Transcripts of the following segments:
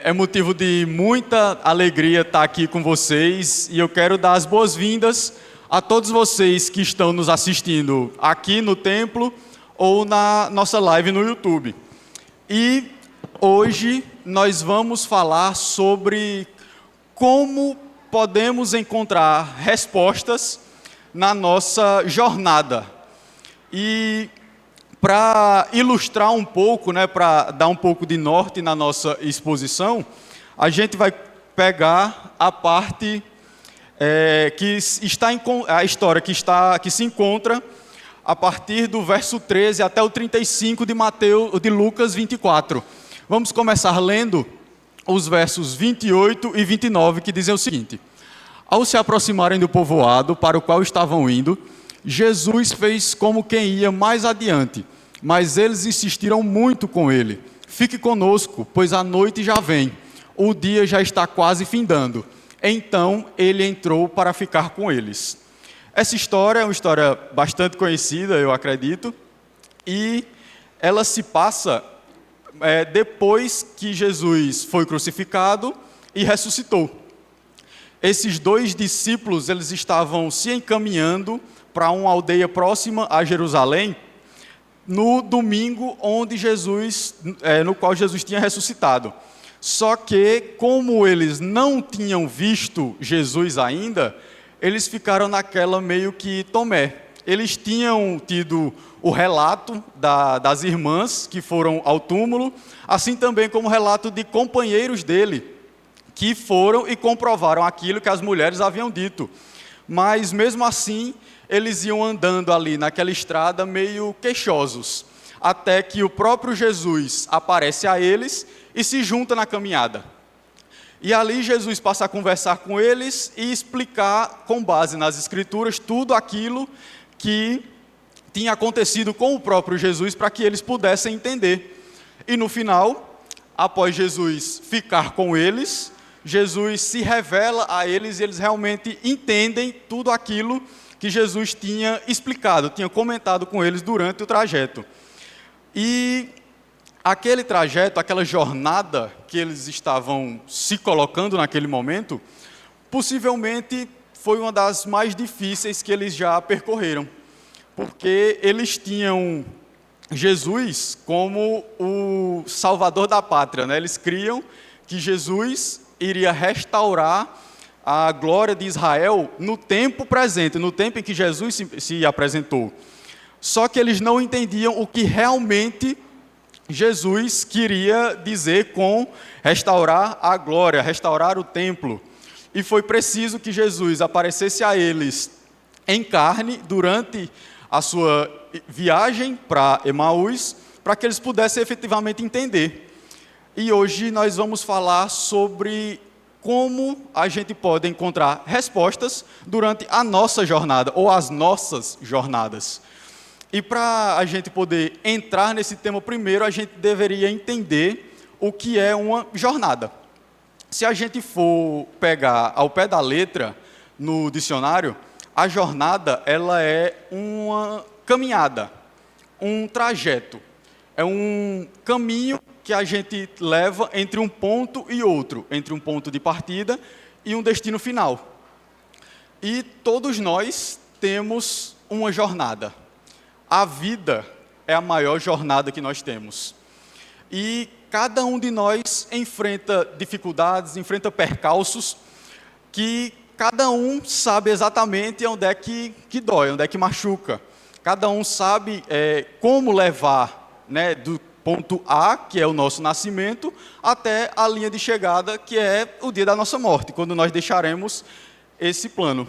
É motivo de muita alegria estar aqui com vocês e eu quero dar as boas-vindas a todos vocês que estão nos assistindo aqui no templo ou na nossa live no YouTube. E hoje nós vamos falar sobre como podemos encontrar respostas na nossa jornada. E para ilustrar um pouco, para dar um pouco de norte na nossa exposição, a gente vai pegar a parte que está a história que se encontra a partir do verso 13 até o 35 de Lucas 24. Vamos começar lendo os versos 28 e 29, que dizem o seguinte: Ao se aproximarem do povoado para o qual estavam indo, Jesus fez como quem ia mais adiante, mas eles insistiram muito com ele. Fique conosco, pois a noite já vem, o dia já está quase findando. Então ele entrou para ficar com eles. Essa história é uma história bastante conhecida, eu acredito, e ela se passa depois que Jesus foi crucificado e ressuscitou. Esses dois discípulos, eles estavam se encaminhando para uma aldeia próxima a Jerusalém, no domingo no qual Jesus tinha ressuscitado. Só que, como eles não tinham visto Jesus ainda, eles ficaram naquela meio que Tomé. Eles tinham tido o relato das irmãs que foram ao túmulo, assim também como o relato de companheiros dele, que foram e comprovaram aquilo que as mulheres haviam dito. Mas, mesmo assim, eles iam andando ali naquela estrada meio queixosos, até que o próprio Jesus aparece a eles e se junta na caminhada. E ali Jesus passa a conversar com eles e explicar, com base nas Escrituras, tudo aquilo que tinha acontecido com o próprio Jesus, para que eles pudessem entender. E no final, após Jesus ficar com eles, Jesus se revela a eles e eles realmente entendem tudo aquilo que Jesus tinha explicado, tinha comentado com eles durante o trajeto. E aquele trajeto, aquela jornada que eles estavam se colocando naquele momento, possivelmente foi uma das mais difíceis que eles já percorreram, porque eles tinham Jesus como o salvador da pátria, Eles criam que Jesus iria restaurar a glória de Israel no tempo presente, no tempo em que Jesus se apresentou. Só que eles não entendiam o que realmente Jesus queria dizer com restaurar a glória, restaurar o templo. E foi preciso que Jesus aparecesse a eles em carne durante a sua viagem para Emaús, para que eles pudessem efetivamente entender. E hoje nós vamos falar sobre como a gente pode encontrar respostas durante a nossa jornada, ou as nossas jornadas. E para a gente poder entrar nesse tema primeiro, a gente deveria entender o que é uma jornada. Se a gente for pegar ao pé da letra no dicionário, a jornada ela é uma caminhada, um trajeto. É um caminho que a gente leva entre um ponto e outro, entre um ponto de partida e um destino final. E todos nós temos uma jornada. A vida é a maior jornada que nós temos. E cada um de nós enfrenta dificuldades, enfrenta percalços, que cada um sabe exatamente onde é que dói, onde é que machuca. Cada um sabe como levar, do ponto A, que é o nosso nascimento, até a linha de chegada, que é o dia da nossa morte, quando nós deixaremos esse plano.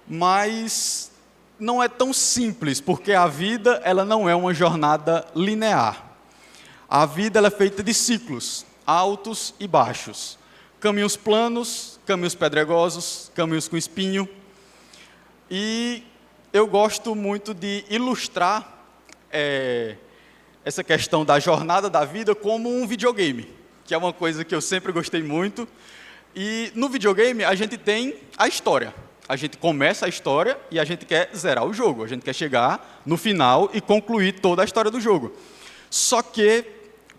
Mas não é tão simples, porque a vida ela não é uma jornada linear. A vida ela é feita de ciclos, altos e baixos. Caminhos planos, caminhos pedregosos, caminhos com espinho. E eu gosto muito de ilustrar essa questão da jornada da vida como um videogame, que é uma coisa que eu sempre gostei muito. E no videogame a gente tem a história. A gente começa a história e a gente quer zerar o jogo. A gente quer chegar no final e concluir toda a história do jogo. Só que,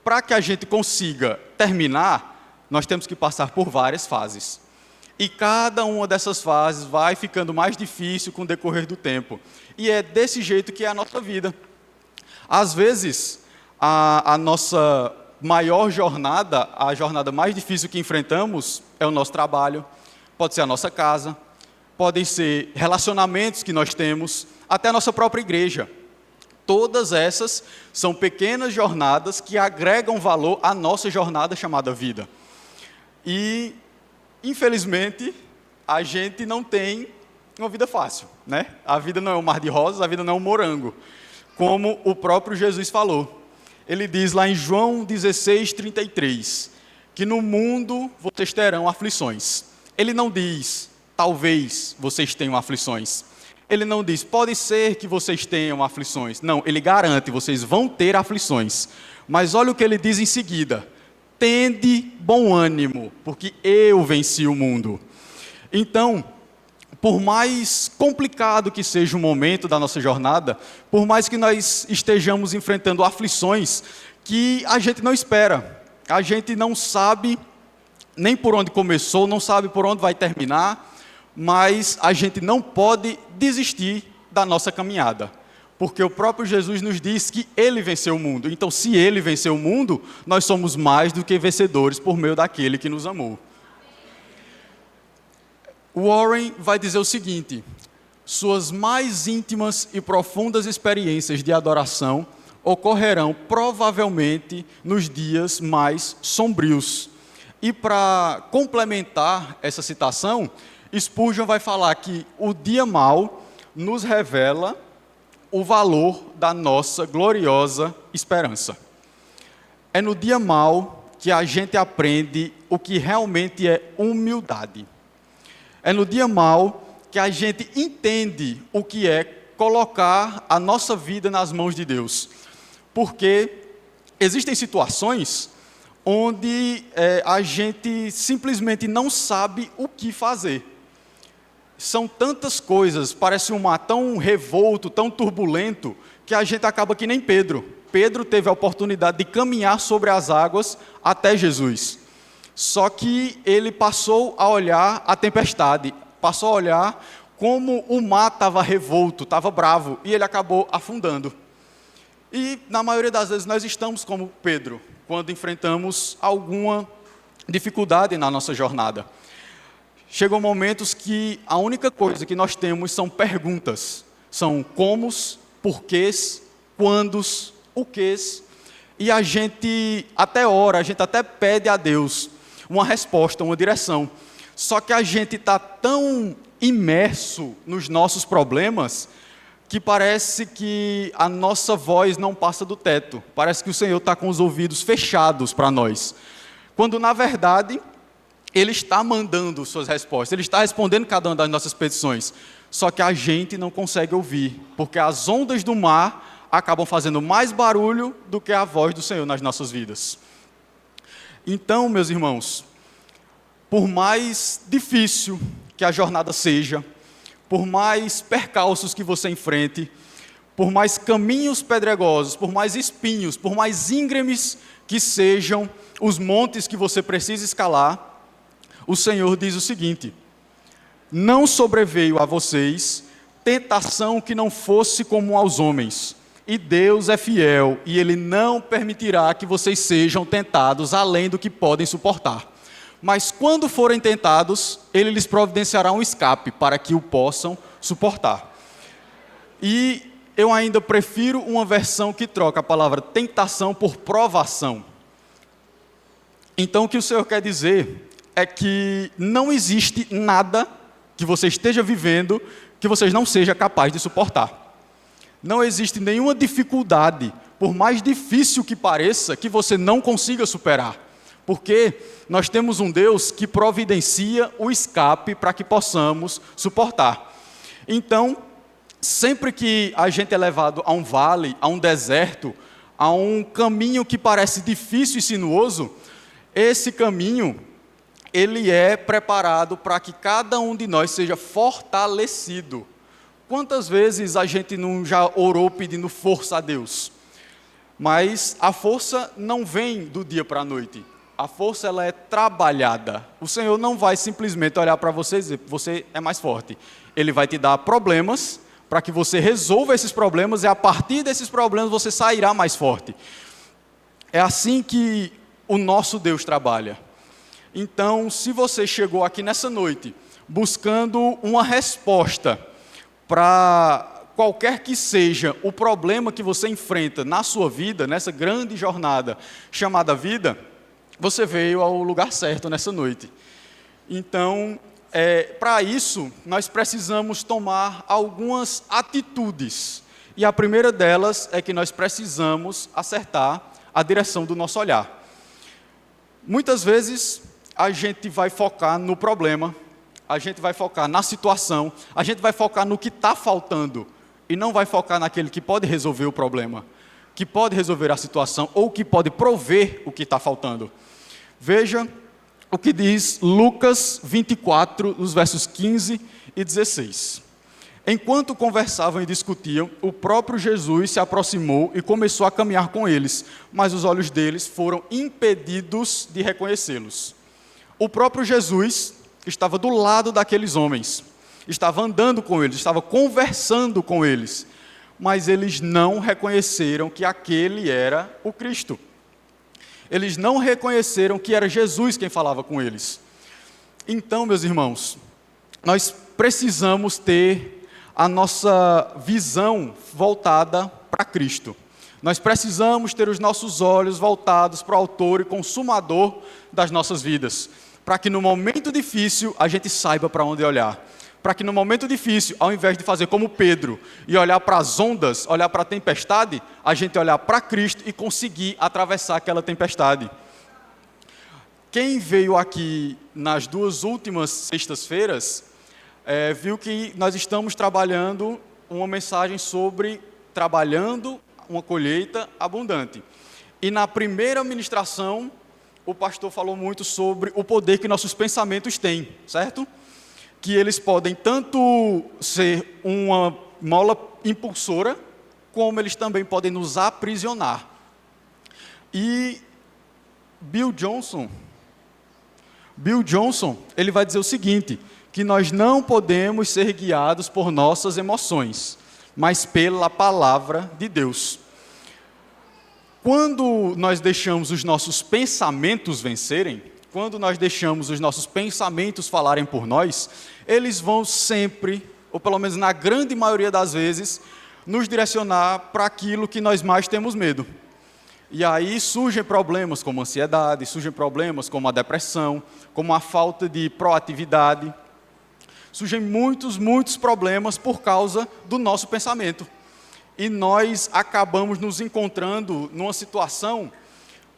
para que a gente consiga terminar, nós temos que passar por várias fases. E cada uma dessas fases vai ficando mais difícil com o decorrer do tempo. E é desse jeito que é a nossa vida. Às vezes, a nossa maior jornada, a jornada mais difícil que enfrentamos é o nosso trabalho, pode ser a nossa casa, podem ser relacionamentos que nós temos, até a nossa própria igreja. Todas essas são pequenas jornadas que agregam valor à nossa jornada chamada vida. E, infelizmente, a gente não tem uma vida fácil, né? A vida não é um mar de rosas, a vida não é um morango, como o próprio Jesus falou. Ele diz lá em João 16:33, que no mundo vocês terão aflições. Ele não diz, talvez vocês tenham aflições. Ele não diz, pode ser que vocês tenham aflições. Não, ele garante, vocês vão ter aflições. Mas olha o que ele diz em seguida. Tende bom ânimo, porque eu venci o mundo. Então, por mais complicado que seja o momento da nossa jornada, por mais que nós estejamos enfrentando aflições que a gente não espera, a gente não sabe nem por onde começou, não sabe por onde vai terminar, mas a gente não pode desistir da nossa caminhada, porque o próprio Jesus nos diz que Ele venceu o mundo. Então, se Ele venceu o mundo, nós somos mais do que vencedores por meio daquele que nos amou. Warren vai dizer o seguinte: suas mais íntimas e profundas experiências de adoração ocorrerão provavelmente nos dias mais sombrios. E para complementar essa citação, Spurgeon vai falar que o dia mau nos revela o valor da nossa gloriosa esperança. É no dia mau que a gente aprende o que realmente é humildade. É no dia mau que a gente entende o que é colocar a nossa vida nas mãos de Deus. Porque existem situações onde a gente simplesmente não sabe o que fazer. São tantas coisas, parece um mar tão revolto, tão turbulento, que a gente acaba que nem Pedro. Pedro teve a oportunidade de caminhar sobre as águas até Jesus. Só que ele passou a olhar a tempestade, passou a olhar como o mar estava revolto, estava bravo, e ele acabou afundando. E, na maioria das vezes, nós estamos como Pedro, quando enfrentamos alguma dificuldade na nossa jornada. Chegam momentos que a única coisa que nós temos são perguntas. São comos, porquês, quandos, o quês. E a gente até ora, a gente até pede a Deus uma resposta, uma direção. Só que a gente está tão imerso nos nossos problemas que parece que a nossa voz não passa do teto. Parece que o Senhor está com os ouvidos fechados para nós. Quando, na verdade, Ele está mandando suas respostas, Ele está respondendo cada uma das nossas petições. Só que a gente não consegue ouvir, porque as ondas do mar acabam fazendo mais barulho do que a voz do Senhor nas nossas vidas. Então, meus irmãos, por mais difícil que a jornada seja, por mais percalços que você enfrente, por mais caminhos pedregosos, por mais espinhos, por mais íngremes que sejam os montes que você precisa escalar, o Senhor diz o seguinte: não sobreveio a vocês tentação que não fosse comum aos homens, e Deus é fiel, e Ele não permitirá que vocês sejam tentados além do que podem suportar. Mas quando forem tentados, Ele lhes providenciará um escape para que o possam suportar. E eu ainda prefiro uma versão que troca a palavra tentação por provação. Então o que o Senhor quer dizer é que não existe nada que você esteja vivendo que você não seja capaz de suportar. Não existe nenhuma dificuldade, por mais difícil que pareça, que você não consiga superar. Porque nós temos um Deus que providencia o escape para que possamos suportar. Então, sempre que a gente é levado a um vale, a um deserto, a um caminho que parece difícil e sinuoso, esse caminho, ele é preparado para que cada um de nós seja fortalecido. Quantas vezes a gente não já orou pedindo força a Deus? Mas a força não vem do dia para a noite. a força ela é trabalhada. O Senhor não vai simplesmente olhar para você e dizer, você é mais forte. Ele vai te dar problemas para que você resolva esses problemas e a partir desses problemas você sairá mais forte. É assim que o nosso Deus trabalha. Então, se você chegou aqui nessa noite buscando uma resposta para qualquer que seja o problema que você enfrenta na sua vida, nessa grande jornada chamada vida, você veio ao lugar certo nessa noite. Então, para isso, nós precisamos tomar algumas atitudes. E a primeira delas é que nós precisamos acertar a direção do nosso olhar. Muitas vezes, a gente vai focar no problema, a gente vai focar na situação, a gente vai focar no que está faltando e não vai focar naquele que pode resolver o problema, que pode resolver a situação ou que pode prover o que está faltando. Veja o que diz Lucas 24, os versos 15 e 16. Enquanto conversavam e discutiam, o próprio Jesus se aproximou e começou a caminhar com eles, mas os olhos deles foram impedidos de reconhecê-los. O próprio Jesus estava do lado daqueles homens, estava andando com eles, estava conversando com eles, mas eles não reconheceram que aquele era o Cristo. Eles não reconheceram que era Jesus quem falava com eles. Então, meus irmãos, nós precisamos ter a nossa visão voltada para Cristo. Nós precisamos ter os nossos olhos voltados para o autor e consumador das nossas vidas, para que no momento difícil a gente saiba para onde olhar. Para que no momento difícil, ao invés de fazer como Pedro e olhar para as ondas, olhar para a tempestade, a gente olhar para Cristo e conseguir atravessar aquela tempestade. Quem veio aqui nas 2 últimas sextas-feiras, viu que nós estamos trabalhando uma mensagem sobre trabalhando uma colheita abundante. E na primeira ministração, o pastor falou muito sobre o poder que nossos pensamentos têm, certo? Que eles podem tanto ser uma mola impulsora, como eles também podem nos aprisionar. E Bill Johnson, ele vai dizer o seguinte, que nós não podemos ser guiados por nossas emoções, mas pela palavra de Deus. Quando nós deixamos os nossos pensamentos vencerem, quando nós deixamos os nossos pensamentos falarem por nós, eles vão sempre, ou pelo menos na grande maioria das vezes, nos direcionar para aquilo que nós mais temos medo. E aí surgem problemas como ansiedade, surgem problemas como a depressão, como a falta de proatividade. Surgem muitos problemas por causa do nosso pensamento. E nós acabamos nos encontrando numa situação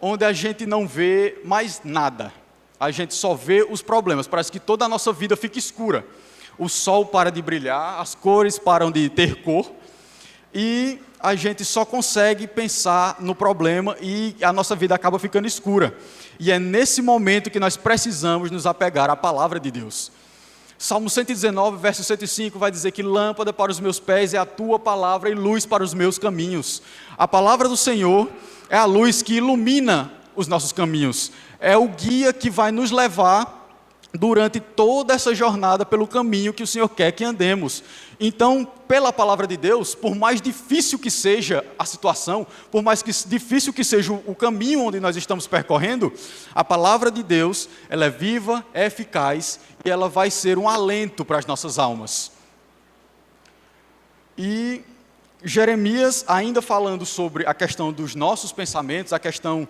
onde a gente não vê mais nada. A gente só vê os problemas. Parece que toda a nossa vida fica escura. O sol para de brilhar, as cores param de ter cor. E a gente só consegue pensar no problema e a nossa vida acaba ficando escura. E é nesse momento que nós precisamos nos apegar à palavra de Deus. Salmo 119, verso 105, vai dizer que lâmpada para os meus pés é a tua palavra e luz para os meus caminhos. A palavra do Senhor é a luz que ilumina os nossos caminhos. É o guia que vai nos levar durante toda essa jornada pelo caminho que o Senhor quer que andemos. Então, pela palavra de Deus, por mais difícil que seja a situação, por mais difícil que seja o caminho onde nós estamos percorrendo, a palavra de Deus, ela é viva, é eficaz e ela vai ser um alento para as nossas almas. E Jeremias, ainda falando sobre a questão dos nossos pensamentos, a questão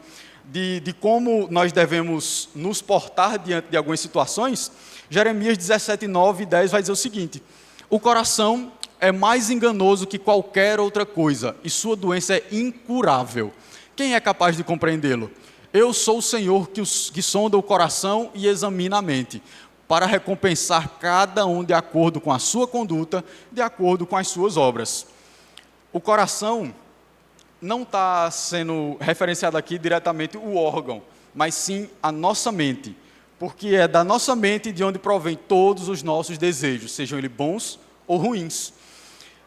de como nós devemos nos portar diante de algumas situações, Jeremias 17, 9 e 10 vai dizer o seguinte: o coração é mais enganoso que qualquer outra coisa, e sua doença é incurável. Quem é capaz de compreendê-lo? Eu sou o Senhor que sonda o coração e examina a mente, para recompensar cada um de acordo com a sua conduta, de acordo com as suas obras. O coração não está sendo referenciado aqui diretamente o órgão, mas sim a nossa mente, porque é da nossa mente de onde provém todos os nossos desejos, sejam eles bons ou ruins.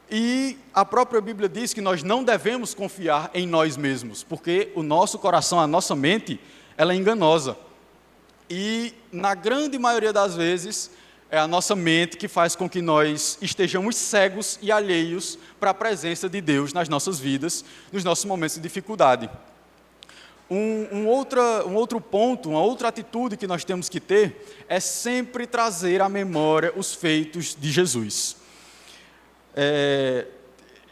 E a própria Bíblia diz que nós não devemos confiar em nós mesmos, porque o nosso coração, a nossa mente, ela é enganosa. E, na grande maioria das vezes, é a nossa mente que faz com que nós estejamos cegos e alheios para a presença de Deus nas nossas vidas, nos nossos momentos de dificuldade. Um outro ponto, uma outra atitude que nós temos que ter é sempre trazer à memória os feitos de Jesus.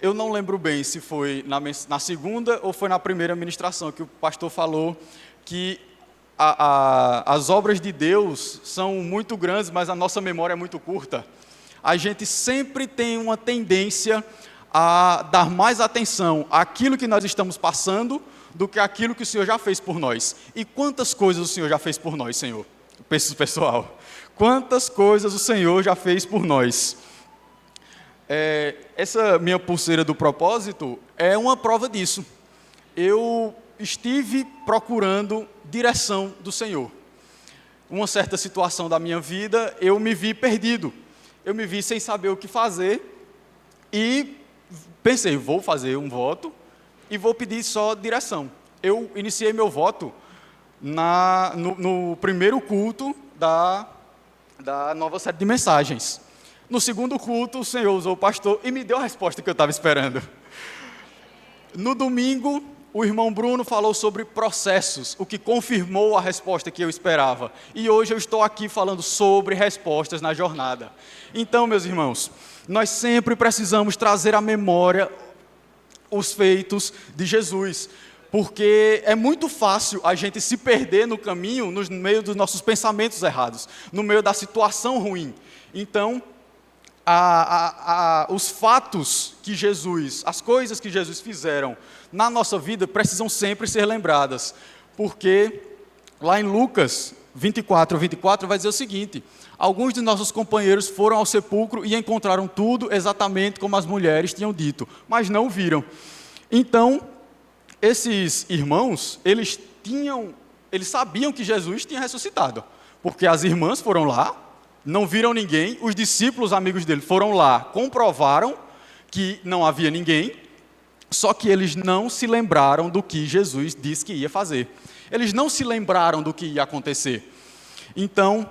Eu não lembro bem se foi na segunda ou foi na primeira ministração que o pastor falou que as obras de Deus são muito grandes, mas a nossa memória é muito curta. A gente sempre tem uma tendência a dar mais atenção àquilo que nós estamos passando do que aquilo que o Senhor já fez por nós. E quantas coisas o Senhor já fez por nós, Senhor? Pessoal, quantas coisas o Senhor já fez por nós? Essa minha pulseira do propósito é uma prova disso. Eu estive procurando direção do Senhor. Uma certa situação da minha vida, eu me vi perdido. Eu me vi sem saber o que fazer e pensei, vou fazer um voto e vou pedir só direção. Eu iniciei meu voto no primeiro culto da nova série de mensagens. No segundo culto, o Senhor usou o pastor e me deu a resposta que eu estava esperando. No domingo, o irmão Bruno falou sobre processos, o que confirmou a resposta que eu esperava. E hoje eu estou aqui falando sobre respostas na jornada. Então, meus irmãos, nós sempre precisamos trazer à memória os feitos de Jesus, porque é muito fácil a gente se perder no caminho, no meio dos nossos pensamentos errados, no meio da situação ruim. Então, os fatos que Jesus, as coisas que Jesus fizeram na nossa vida precisam sempre ser lembradas, porque lá em Lucas 24 vai dizer o seguinte: alguns de nossos companheiros foram ao sepulcro e encontraram tudo exatamente como as mulheres tinham dito, mas não o viram. Então, esses irmãos, eles sabiam que Jesus tinha ressuscitado, porque as irmãs foram lá, não viram ninguém, os discípulos amigos dele foram lá, comprovaram que não havia ninguém, só que eles não se lembraram do que Jesus disse que ia fazer. Eles não se lembraram do que ia acontecer. Então,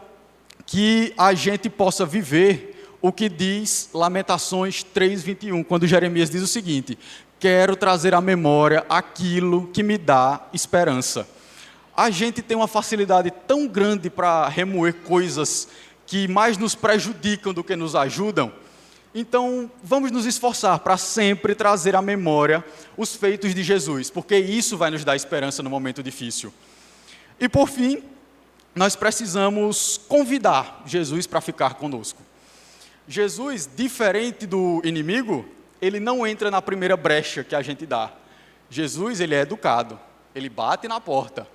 que a gente possa viver o que diz Lamentações 3:21, quando Jeremias diz o seguinte: quero trazer à memória aquilo que me dá esperança. A gente tem uma facilidade tão grande para remoer coisas que mais nos prejudicam do que nos ajudam. Então, vamos nos esforçar para sempre trazer à memória os feitos de Jesus, porque isso vai nos dar esperança no momento difícil. E por fim, nós precisamos convidar Jesus para ficar conosco. Jesus, diferente do inimigo, ele não entra na primeira brecha que a gente dá. Jesus, ele é educado, ele bate na porta.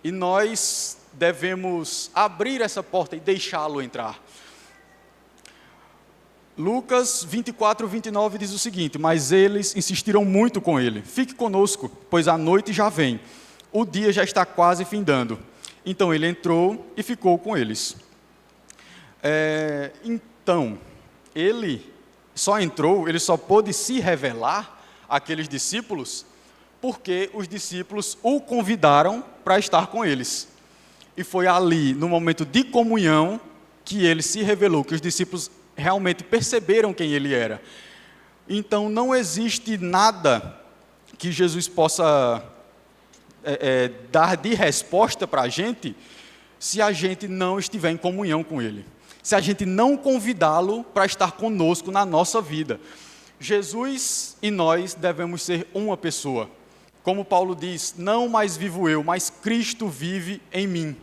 E nós devemos abrir essa porta e deixá-lo entrar. Lucas 24:29 diz o seguinte: mas eles insistiram muito com ele: fique conosco, pois a noite já vem, o dia já está quase findando. Então ele entrou e ficou com eles. Então, ele só entrou, ele só pôde se revelar àqueles discípulos porque os discípulos o convidaram para estar com eles. E foi ali, no momento de comunhão, que ele se revelou, que os discípulos realmente perceberam quem ele era. Então, não existe nada que Jesus possa dar de resposta para a gente se a gente não estiver em comunhão com ele, se a gente não convidá-lo para estar conosco na nossa vida. Jesus e nós devemos ser uma pessoa. Como Paulo diz, não mais vivo eu, mas Cristo vive em mim.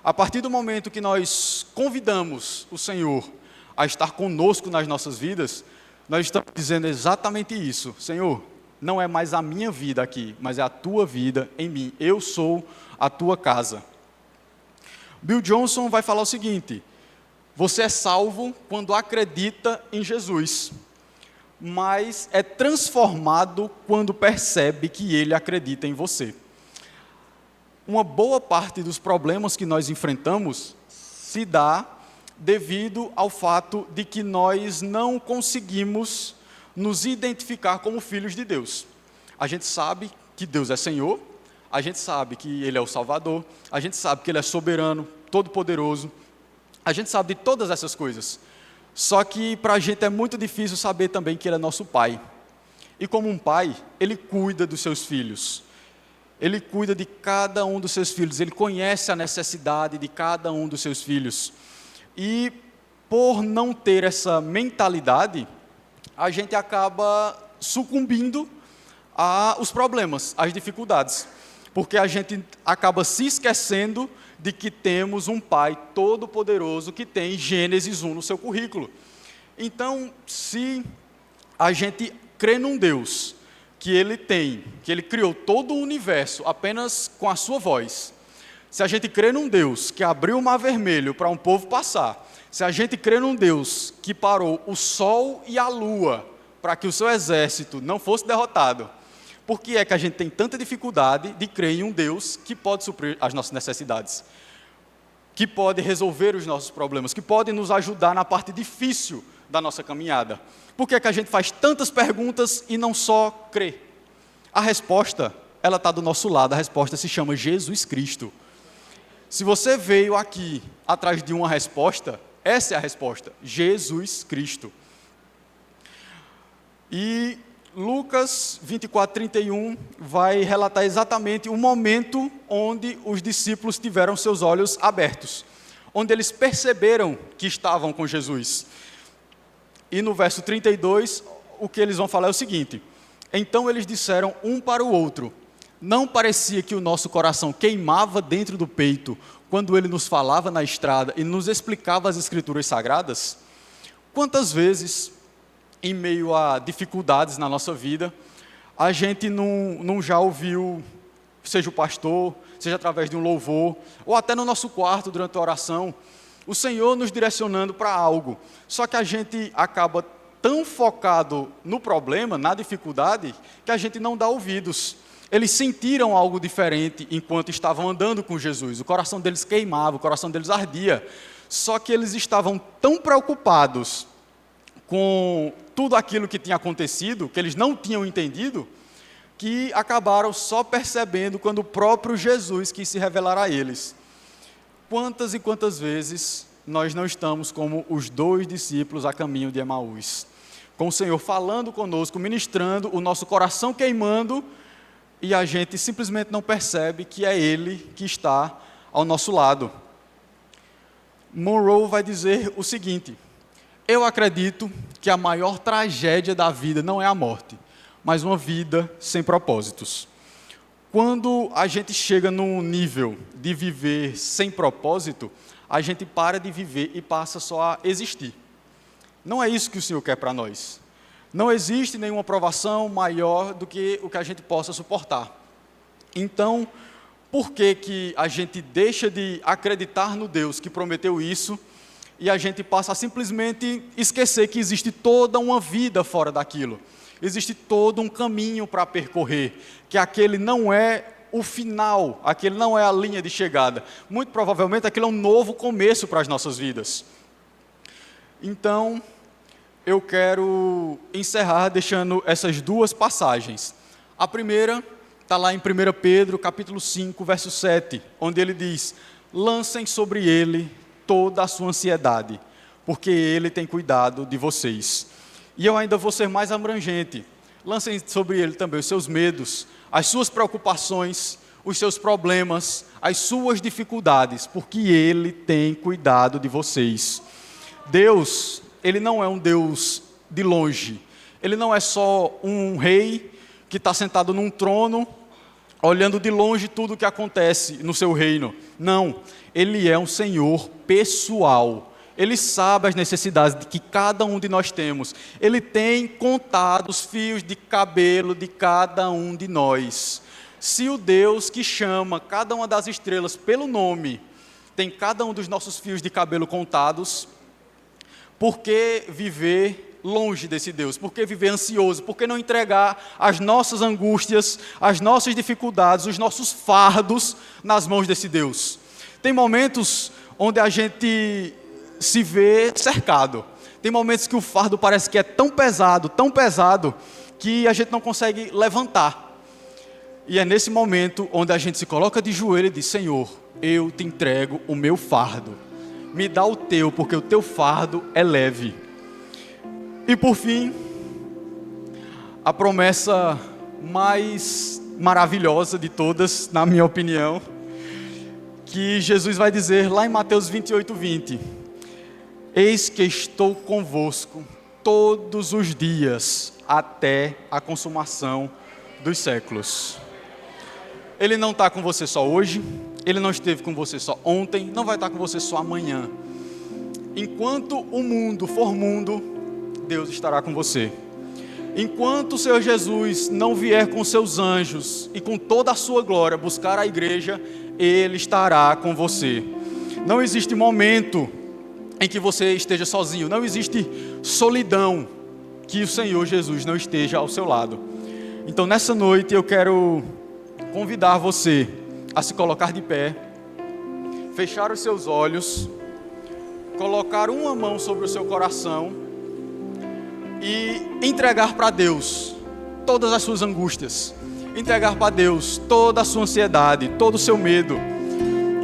A partir do momento que nós convidamos o Senhor a estar conosco nas nossas vidas, nós estamos dizendo exatamente isso: Senhor, não é mais a minha vida aqui, mas é a tua vida em mim. Eu sou a tua casa. Bill Johnson vai falar o seguinte: você é salvo quando acredita em Jesus, mas é transformado quando percebe que ele acredita em você. Uma boa parte dos problemas que nós enfrentamos se dá devido ao fato de que nós não conseguimos nos identificar como filhos de Deus. A gente sabe que Deus é Senhor, A gente sabe que Ele é o Salvador, a gente sabe que Ele é soberano, todo-poderoso, a gente sabe de todas essas coisas. Só que para a gente é muito difícil saber também que Ele é nosso Pai. E como um pai, Ele cuida dos seus filhos. Ele cuida de cada um dos seus filhos, Ele conhece a necessidade de cada um dos seus filhos. E por não ter essa mentalidade, a gente acaba sucumbindo aos problemas, às dificuldades. Porque a gente acaba se esquecendo de que temos um Pai todo-poderoso que tem Gênesis 1 no seu currículo. Então, se a gente crê num Deus que Ele criou todo o universo apenas com a sua voz, se a gente crê num Deus que abriu o mar vermelho para um povo passar, se a gente crê num Deus que parou o sol e a lua para que o seu exército não fosse derrotado, por que é que a gente tem tanta dificuldade de crer em um Deus que pode suprir as nossas necessidades, que pode resolver os nossos problemas, que pode nos ajudar na parte difícil da nossa caminhada? Por que é que a gente faz tantas perguntas e não só crê? A resposta, ela está do nosso lado, a resposta se chama Jesus Cristo. Se você veio aqui atrás de uma resposta, essa é a resposta, Jesus Cristo. E Lucas 24:31 vai relatar exatamente o momento onde os discípulos tiveram seus olhos abertos, onde eles perceberam que estavam com Jesus. E no verso 32, o que eles vão falar é o seguinte: então eles disseram um para o outro, não parecia que o nosso coração queimava dentro do peito, quando ele nos falava na estrada e nos explicava as Escrituras Sagradas? Quantas vezes, em meio a dificuldades na nossa vida, a gente não já ouviu, seja o pastor, seja através de um louvor, ou até no nosso quarto durante a oração, o Senhor nos direcionando para algo, só que a gente acaba tão focado no problema, na dificuldade, que a gente não dá ouvidos. Eles sentiram algo diferente enquanto estavam andando com Jesus, o coração deles queimava, o coração deles ardia, só que eles estavam tão preocupados com tudo aquilo que tinha acontecido, que eles não tinham entendido, que acabaram só percebendo quando o próprio Jesus quis se revelar a eles. Quantas e quantas vezes nós não estamos como os 2 discípulos a caminho de Emaús, com o Senhor falando conosco, ministrando, o nosso coração queimando, e a gente simplesmente não percebe que é Ele que está ao nosso lado. Monroe vai dizer o seguinte: eu acredito que a maior tragédia da vida não é a morte, mas uma vida sem propósitos. Quando a gente chega num nível de viver sem propósito, a gente para de viver e passa só a existir. Não é isso que o Senhor quer para nós. Não existe nenhuma provação maior do que o que a gente possa suportar. Então, por que que a gente deixa de acreditar no Deus que prometeu isso e a gente passa a simplesmente esquecer que existe toda uma vida fora daquilo? Existe todo um caminho para percorrer, que aquele não é o final, aquele não é a linha de chegada. Muito provavelmente aquele é um novo começo para as nossas vidas. Então, eu quero encerrar deixando essas 2 passagens. A primeira está lá em 1 Pedro, capítulo 5, verso 7, onde ele diz: lancem sobre ele toda a sua ansiedade, porque ele tem cuidado de vocês. E eu ainda vou ser mais abrangente. Lancem sobre ele também os seus medos, as suas preocupações, os seus problemas, as suas dificuldades, porque Ele tem cuidado de vocês. Deus, Ele não é um Deus de longe. Ele não é só um rei que está sentado num trono, olhando de longe tudo o que acontece no seu reino. Não, Ele é um Senhor pessoal. Ele sabe as necessidades que cada um de nós temos. Ele tem contado os fios de cabelo de cada um de nós. Se o Deus que chama cada uma das estrelas pelo nome tem cada um dos nossos fios de cabelo contados, por que viver longe desse Deus? Por que viver ansioso? Por que não entregar as nossas angústias, as nossas dificuldades, os nossos fardos nas mãos desse Deus? Tem momentos onde a gente se vê cercado. Tem momentos que o fardo parece que é tão pesado, que a gente não consegue levantar. E é nesse momento onde a gente se coloca de joelho e diz: Senhor, eu te entrego o meu fardo. Me dá o teu, porque o teu fardo é leve. E por fim, a promessa mais maravilhosa de todas, na minha opinião, que Jesus vai dizer lá em Mateus 28:20: Eis que estou convosco todos os dias, até a consumação dos séculos. Ele não está com você só hoje, Ele não esteve com você só ontem, não vai estar com você só amanhã. Enquanto o mundo for mundo, Deus estará com você. Enquanto o Senhor Jesus não vier com seus anjos e com toda a sua glória buscar a igreja, Ele estará com você. Não existe momento em que você esteja sozinho, não existe solidão que o Senhor Jesus não esteja ao seu lado. Então nessa noite eu quero convidar você a se colocar de pé, fechar os seus olhos, colocar uma mão sobre o seu coração e entregar para Deus todas as suas angústias, entregar para Deus toda a sua ansiedade, todo o seu medo.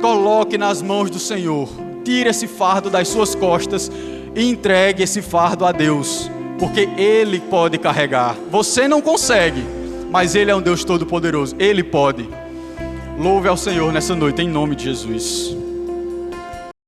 Coloque nas mãos do Senhor, tire esse fardo das suas costas e entregue esse fardo a Deus, porque Ele pode carregar. Você não consegue, mas Ele é um Deus todo-poderoso, Ele pode. Louve ao Senhor nessa noite, em nome de Jesus.